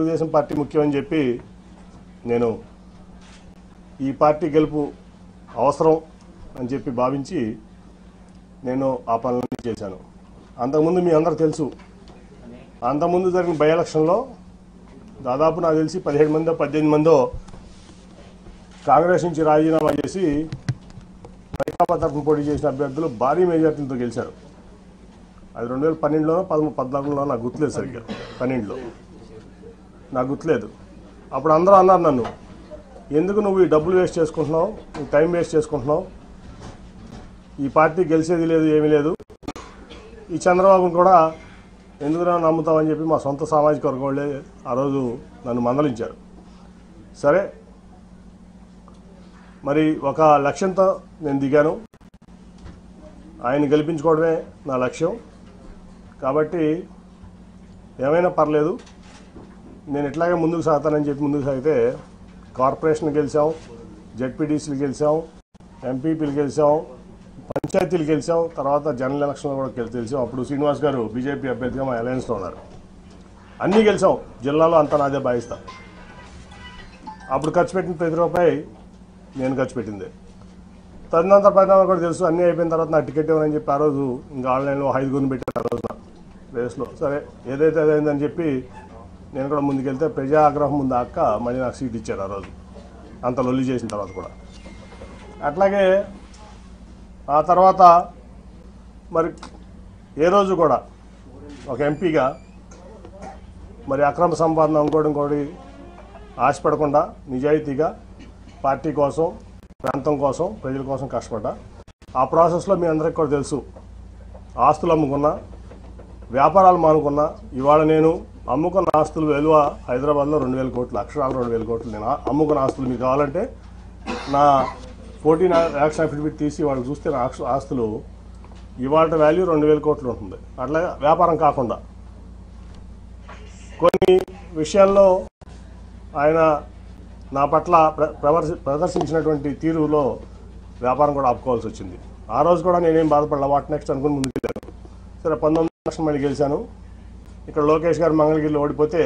Telugu Desam party ముఖ్యమని చెప్పి నేను ఈ పార్టీ గెలుపు అవసరం అని చెప్పి భావించి నేను ఆ పనులన్నీ చేశాను. అంతకుముందు మీ అందరూ తెలుసు, అంతకుముందు జరిగిన బై ఎలక్షన్లో దాదాపు నాకు తెలిసి 17 మందో 18 మందో కాంగ్రెస్ నుంచి రాజీనామా చేసి వైకాపా తరఫున పోటీ చేసిన అభ్యర్థులు భారీ మెజార్టీతో గెలిచారు. అది 2012లోనో 14లో నాకు గుర్తులేదు, సరిగ్గా 12లో నాకు గుర్తులేదు. అప్పుడు అందరూ అన్నారు నన్ను, ఎందుకు నువ్వు ఈ డబ్బులు వేస్ట్ చేసుకుంటున్నావు, నువ్వు టైం వేస్ట్ చేసుకుంటున్నావు, ఈ పార్టీ గెలిచేది లేదు, ఏమీ లేదు, ఈ చంద్రబాబును కూడా ఎందుకు నమ్ముతామని చెప్పి మా సొంత సామాజిక వర్గం వాళ్ళే ఆ రోజు నన్ను మందలించారు. సరే, మరి ఒక లక్ష్యంతో నేను దిగాను, ఆయన గెలిపించుకోవడమే నా లక్ష్యం. కాబట్టి ఏమైనా పర్లేదు, నేను ఇట్లాగే ముందుకు సాగుతానని చెప్పి ముందుకు సాగితే కార్పొరేషన్ గెలిచాం, జెడ్పీటీసీలు గెలిచాం, ఎంపీపీలు గెలిచాం, పంచాయతీలు గెలిచాం, తర్వాత జనరల్ ఎలక్షన్లో కూడా గెలిచాం. అప్పుడు శ్రీనివాస్ గారు బీజేపీ అభ్యర్థిగా మా అలయన్స్లో ఉన్నారు. అన్నీ గెలిచాం, జిల్లాలో అంతా నాదే భావిస్తా. అప్పుడు ఖర్చు పెట్టిన ప్రతి రూపాయి నేను ఖర్చు పెట్టింది. తదనంతర పరిణామాలు కూడా తెలుసు. అన్నీ అయిపోయిన తర్వాత నాకు టికెట్ ఇవ్వనని చెప్పి ఆ రోజు ఇంకా ఆన్లైన్లో 5 పెట్టారు ఆ రోజున రేస్లో. సరే, ఏదైతే అదైందని చెప్పి నేను కూడా ముందుకెళ్తే ప్రజా ఆగ్రహం ముందు అక్క మళ్ళీ నాకు సీట్ ఇచ్చారు ఆ రోజు, అంత లొల్లి చేసిన తర్వాత కూడా. అట్లాగే ఆ తర్వాత మరి ఏ రోజు కూడా ఒక ఎంపీగా మరి అక్రమ సంపాదన ఇంకోటి ఆశపడకుండా నిజాయితీగా పార్టీ కోసం, ప్రాంతం కోసం, ప్రజల కోసం కష్టపడ్డా. ఆ ప్రాసెస్లో మీ అందరికీ కూడా తెలుసు, ఆస్తులు అమ్ముకున్నా, వ్యాపారాలు మానుకున్నా. ఇవాళ నేను అమ్ముకున్న ఆస్తుల విలువ హైదరాబాద్లో 2000 కోట్లు, అక్షరాలు 2000 కోట్లు. నేను అమ్ముకున్న ఆస్తులు మీకు కావాలంటే నా 14 యాక్షన్ అఫిడవిట్ తీసి వాళ్ళు చూస్తే నా ఆస్తులు ఇవాళ వాల్యూ 2000 కోట్లు ఉంటుంది. అట్లా వ్యాపారం కాకుండా కొన్ని విషయాల్లో ఆయన నా పట్ల ప్రదర్శించినటువంటి తీరులో వ్యాపారం కూడా ఆపుకోవాల్సి వచ్చింది. ఆ రోజు కూడా నేనేం బాధపడలా, వాట్ నెక్స్ట్ అనుకుని ముందుకెళ్ళాను. సరే, 19 లక్షలు మళ్ళీ గెలిచాను. ఇక్కడ లోకేష్ గారు మంగళగిరిలో ఓడిపోతే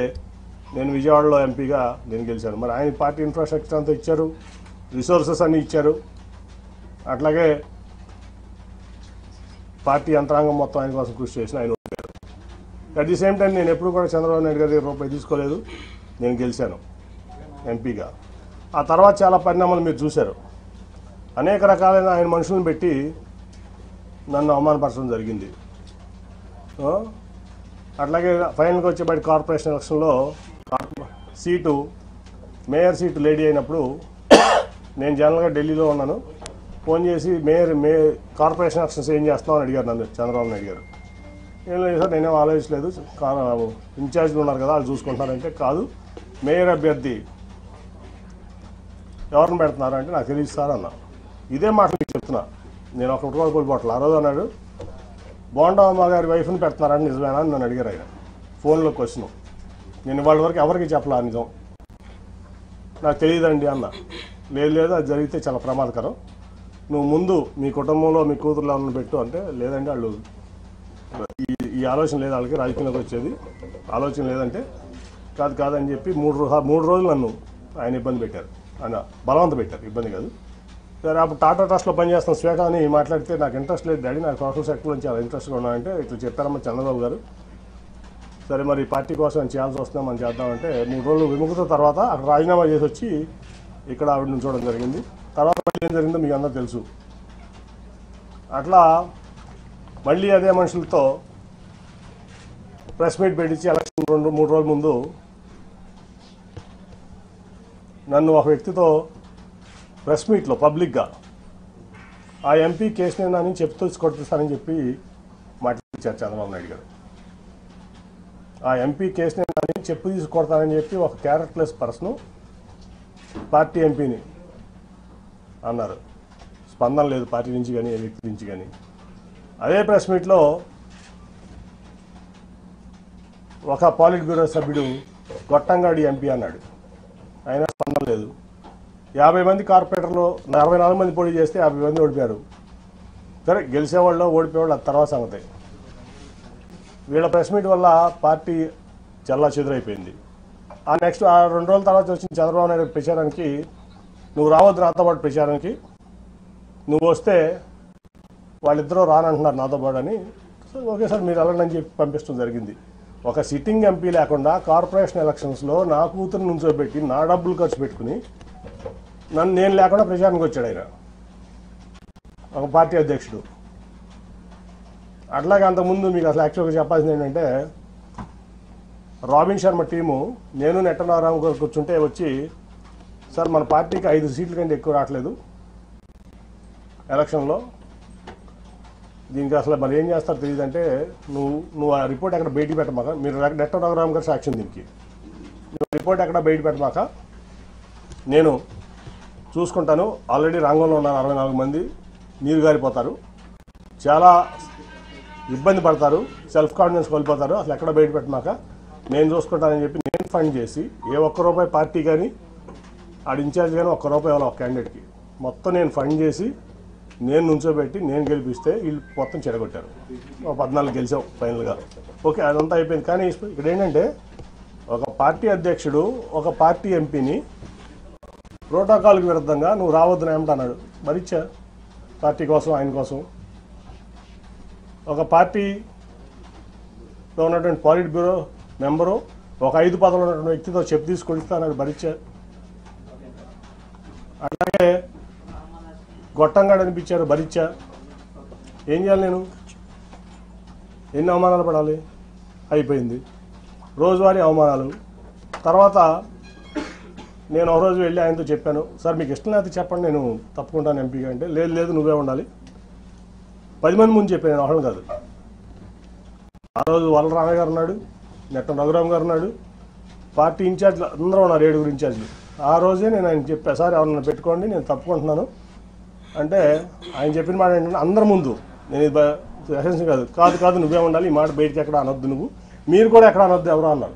నేను విజయవాడలో ఎంపీగా నేను గెలిచాను. మరి ఆయన పార్టీ ఇన్ఫ్రాస్ట్రక్చర్ అంతా ఇచ్చారు, రిసోర్సెస్ అన్నీ ఇచ్చారు. అట్లాగే పార్టీ యంత్రాంగం మొత్తం ఆయన కోసం కృషి చేసిన ఆయన ఓడిపోయారు. అట్ ది సేమ్ టైం నేను ఎప్పుడు కూడా చంద్రబాబు నాయుడు గారి రూపాయి తీసుకోలేదు, నేను గెలిచాను ఎంపీగా. ఆ తర్వాత చాలా పరిణామాలు మీరు చూశారు. అనేక రకాలైన ఆయన మనుషులను పెట్టి నన్ను అవమానపరచడం జరిగింది. అట్లాగే ఫైనల్గా వచ్చేబడి కార్పొరేషన్ ఎలక్షన్లో సీటు, మేయర్ సీటు లేడీ అయినప్పుడు నేను జనరల్గా ఢిల్లీలో ఉన్నాను. ఫోన్ చేసి కార్పొరేషన్ ఎలక్షన్స్ ఏం చేస్తామని అడిగారు నన్ను చంద్రబాబు నాయుడు గారు. ఏం లేదు సార్, నేనేం ఆలోచించలేదు, ఇన్ఛార్జ్లు ఉన్నారు కదా వాళ్ళు చూసుకుంటారంటే, కాదు మేయర్ అభ్యర్థి ఎవరిని పెడుతున్నారు అంటే నాకు తెలియదు సార్ అన్నా. ఇదే మాట మీకు చెప్తున్నా, నేను ఒకటి కూడా కోల్పోవట్లేదు. ఆ రోజు అన్నాడు, బోండమ్మ గారి వైఫ్ని పెడుతున్నారని నిజమేనా అని నన్ను అడిగారు ఆయన ఫోన్లో క్వశ్చన్. నేను వాళ్ళ వరకు ఎవరికి చెప్పలా నిజం, నాకు తెలియదండి అన్న. లేదు అది జరిగితే చాలా ప్రమాదకరం, నువ్వు ముందు మీ కుటుంబంలో మీ కూతురులో ఉన్న పెట్టు అంటే, లేదండి వాళ్ళు ఈ ఆలోచన లేదు, వాళ్ళకి రాజకీయంలోకి వచ్చేది ఆలోచన లేదంటే, కాదని చెప్పి 3 రోజులు నన్ను ఆయన ఇబ్బంది పెట్టారు, ఆయన బలవంత పెట్టారు, ఇబ్బంది కాదు. సరే, అప్పుడు టాటా ట్రస్ట్లో పనిచేస్తున్న శ్వేత అని మాట్లాడితే నాకు ఇంట్రెస్ట్ లేదు డాడీ, నాకు సోషల్ సెక్టర్ నుంచి చాలా ఇంట్రెస్ట్గా ఉన్నాయంటే ఇట్లా చెప్పారమ్మా చంద్రబాబు గారు. సరే, మరి పార్టీ కోసం చేయాల్సి వస్తుందా మనం చేద్దామంటే 3 రోజులు విముఖత తర్వాత అక్కడ రాజీనామా చేసి వచ్చి ఇక్కడ ఆవిడ నుంచోవడం జరిగింది. తర్వాత ఏం జరిగిందో మీకు అందరూ తెలుసు. అట్లా మళ్ళీ అదే మనుషులతో ప్రెస్ మీట్ పెట్టించి ఎలక్షన్ 2-3 రోజుల ముందు నన్ను ఒక వ్యక్తితో ప్రెస్ మీట్లో పబ్లిక్గా ఆ ఎంపీ కేసునేనా అని చెప్తూ కొట్టిస్తానని చెప్పి మాట్లాడించారు చంద్రబాబు నాయుడు గారు. ఆ ఎంపీ కేసునేనా అని చెప్పు తీసి కొడతానని చెప్పి ఒక క్యారెక్టర్లెస్ పర్సన్ పార్టీ ఎంపీని అన్నారు. స్పందన లేదు పార్టీ నుంచి కానీ ఏ వ్యక్తి నుంచి కానీ. అదే ప్రెస్ మీట్లో ఒక పాలిట్ బ్యూరో సభ్యుడు గొట్టంగాడి ఎంపీ అన్నాడు, అయినా స్పందన లేదు. 50 మంది కార్పొరేటర్లు 64 మంది పోటీ చేస్తే 50 మంది ఓడిపోయారు. సరే, గెలిచేవాళ్ళు ఓడిపోయేవాళ్ళు అది తర్వాత సంగతి. వీళ్ళ ప్రెస్ మీట్ వల్ల పార్టీ చల్లా చెదురైపోయింది. నెక్స్ట్ ఆ 2 రోజుల తర్వాత వచ్చిన చంద్రబాబు నాయుడు ప్రచారానికి నువ్వు రావద్దు నాతో పాటు ప్రచారానికి, నువ్వు వస్తే వాళ్ళిద్దరూ రానంటున్నారు నాతో పాటు అని. సో ఓకే సార్ మీరు వెళ్ళండి అని చెప్పి పంపించడం జరిగింది. ఒక సిట్టింగ్ ఎంపీ లేకుండా కార్పొరేషన్ ఎలక్షన్స్లో నా కూతురు నుంచోబెట్టి నా డబ్బులు ఖర్చు పెట్టుకుని నేను లేకుండా ప్రచారానికి వచ్చాడు ఆయన, ఒక పార్టీ అధ్యక్షుడు. అట్లాగే అంతకుముందు మీకు అసలు యాక్చువల్గా చెప్పాల్సింది ఏంటంటే, రాబిన్ శర్మ టీము నేను నెట్టనారాయణ గారు కూర్చుంటే వచ్చి, సార్ మన పార్టీకి 5 సీట్ల కంటే ఎక్కువ రావట్లేదు ఎలక్షన్లో, దీనికి అసలు మరి ఏం చేస్తారో తెలియదంటే, నువ్వు ఆ రిపోర్ట్ ఎక్కడ బయటికి పెట్టమాక, మీరు నెట్టనారాయణ గారు సాక్ష్యం దీనికి, నువ్వు రిపోర్ట్ ఎక్కడ బయట పెట్టమాక, నేను చూసుకుంటాను. ఆల్రెడీ రంగంలో ఉన్నారు 64 మంది, నీరు గారిపోతారు, చాలా ఇబ్బంది పడతారు, సెల్ఫ్ కాన్ఫిడెన్స్ కోల్పోతారు, అసలు ఎక్కడ బయట పెట్టమాక నేను చూసుకుంటానని చెప్పి నేను ఫండ్ చేసి, ఏ ఒక్క రూపాయి పార్టీ కానీ ఆడ ఇన్ఛార్జ్ కానీ ఒక్క రూపాయి ఇవ్వాలి ఒక క్యాండిడేట్కి, మొత్తం నేను ఫండ్ చేసి నేను నుంచోబెట్టి నేను గెలిపిస్తే వీళ్ళు మొత్తం చెడగొట్టారు. 14 గెలిచాం ఫైనల్గా. ఓకే అదంతా అయిపోయింది. కానీ ఇక్కడ ఏంటంటే, ఒక పార్టీ అధ్యక్షుడు ఒక పార్టీ ఎంపీని ప్రోటోకాల్కి విరుద్ధంగా నువ్వు రావద్దని ఏమంటున్నాడు, మరిచ్చా పార్టీ కోసం ఆయన కోసం. ఒక పార్టీలో ఉన్నటువంటి పాలిట్ బ్యూరో మెంబరు ఒక 5 పదవులు ఉన్నటువంటి వ్యక్తితో చెప్పు తీసుకొడిస్తా అన్నాడు, భరించా. అట్లాగే గొట్టంగాడు అనిపించారు, భరించా. ఏం చేయాలి నేను, ఎన్ని అవమానాలు పడాలి, అయిపోయింది రోజువారీ అవమానాలు. తర్వాత నేను ఒక రోజు వెళ్ళి ఆయనతో చెప్పాను, సార్ మీకు ఇష్టం లేకపోతే చెప్పండి నేను తప్పుకుంటాను ఎంపీగా అంటే, లేదు నువ్వే ఉండాలి. 10 మంది ముందు చెప్పాను, నేను ఒకళ్ళు కాదు. ఆ రోజు వల్ల రామయ్య గారు ఉన్నాడు, నెట్ట రఘురామ్ గారు ఉన్నాడు, పార్టీ ఇన్ఛార్జ్లు అందరూ ఉన్నారు, 7 ఇన్ఛార్జ్లు. ఆ రోజే నేను ఆయన చెప్పా, సార్ ఎవరన్నా పెట్టుకోండి నేను తప్పుకుంటున్నాను అంటే, ఆయన చెప్పిన మాట ఏంటంటే, అందరి ముందు నేను ఇది కాదు నువ్వే ఉండాలి, ఈ మాట బయటికి ఎక్కడ అనొద్దు, నువ్వు మీరు కూడా ఎక్కడ అనొద్దు ఎవరో అన్నారు.